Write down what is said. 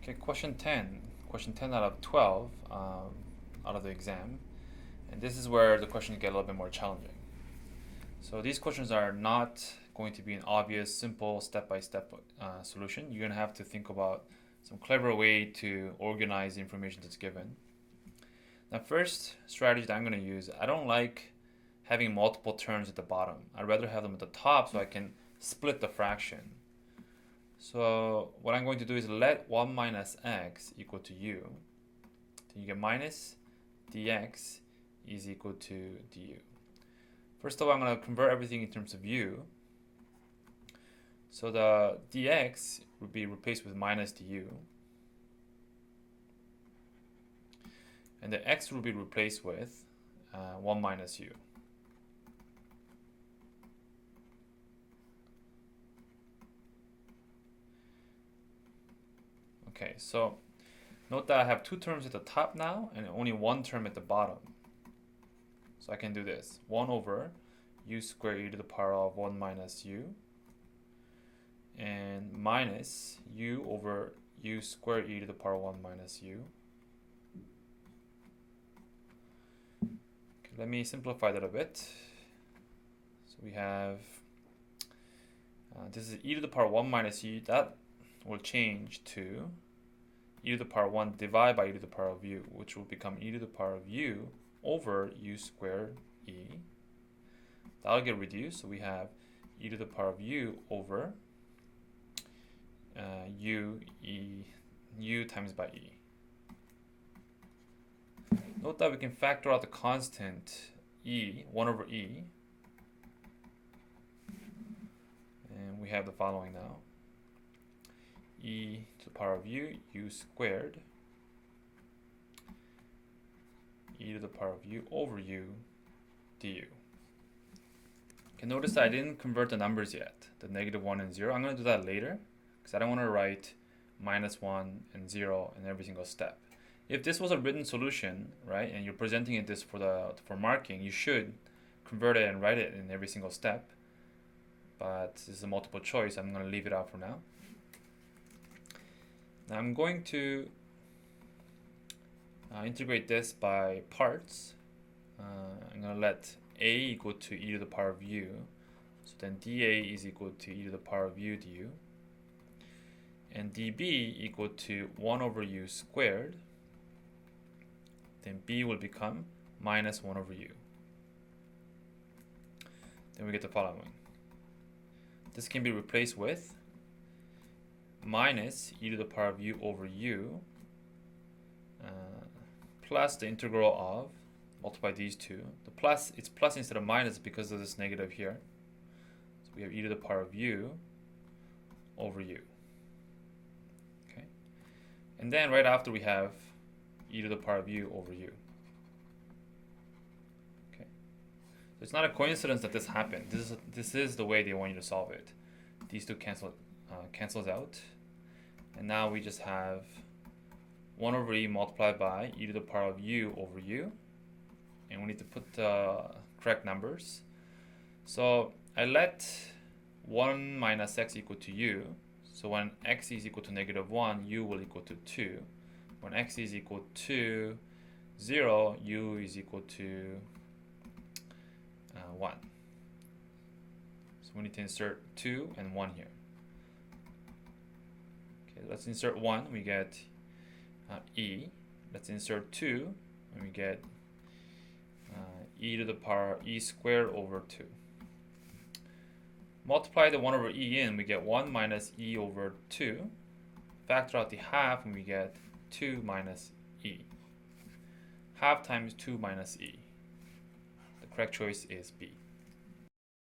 Okay, question 10. Question 10 out of 12 out of the exam. And this is where the questions get a little bit more challenging. So these questions are not going to be an obvious, simple, step-by-step solution. You're going to have to think about some clever way to organize the information that's given. Now, first strategy that I'm going to use, I don't like having multiple terms at the bottom. I'd rather have them at the top so I can split the fraction. So what I'm going to do is let 1 minus x equal to u. Then you get minus dx is equal to du. First of all, I'm going to convert everything in terms of u. So the dx will be replaced with minus du. And the x will be replaced with 1 minus u. Okay, so note that I have two terms at the top now and only one term at the bottom. So I can do this. 1 over u squared e to the power of 1 minus u and minus u over u squared e to the power of 1 minus u. Okay, let me simplify that a bit. So we have this is e to the power 1 minus u. That will change to e to the power 1 divided by e to the power of u, which will become e to the power of u over u squared e. That'll get reduced, so we have e to the power of u over u times by e. Note that we can factor out the constant e, 1 over e, and we have the following now. E to the power of u squared, e to the power of u over u du. Okay, notice that I didn't convert the numbers yet, the negative 1 and 0. I'm going to do that later because I don't want to write minus 1 and 0 in every single step. If this was a written solution, right, and you're presenting it this for marking, you should convert it and write it in every single step. But this is a multiple choice. I'm going to leave it out for now. Now I'm going to integrate this by parts. I'm going to let a equal to e to the power of u. So then dA is equal to e to the power of u du. And dB equal to 1 over u squared. Then b will become minus 1 over u. Then we get the following. This can be replaced with minus e to the power of u over u plus the integral of, multiply these two. The plus, it's plus instead of minus because of this negative here. So we have e to the power of u over u. Okay, and then right after we have e to the power of u over u. Okay, so it's not a coincidence that this happened. This is the way they want you to solve it. These two cancels out, and now we just have 1 over e multiplied by e to the power of u over u, and we need to put the correct numbers. So I let 1 minus x equal to u. So when x is equal to negative 1, u will equal to 2. When x is equal to 0, u is equal to 1. So we need to insert 2 and 1 here. Okay, let's insert 1, we get e. Let's insert 2, and we get e to the power e squared over 2. Multiply the 1 over e in, we get 1 minus e over 2. Factor out the half, and we get 2 minus e. Half times 2 minus e. The correct choice is B.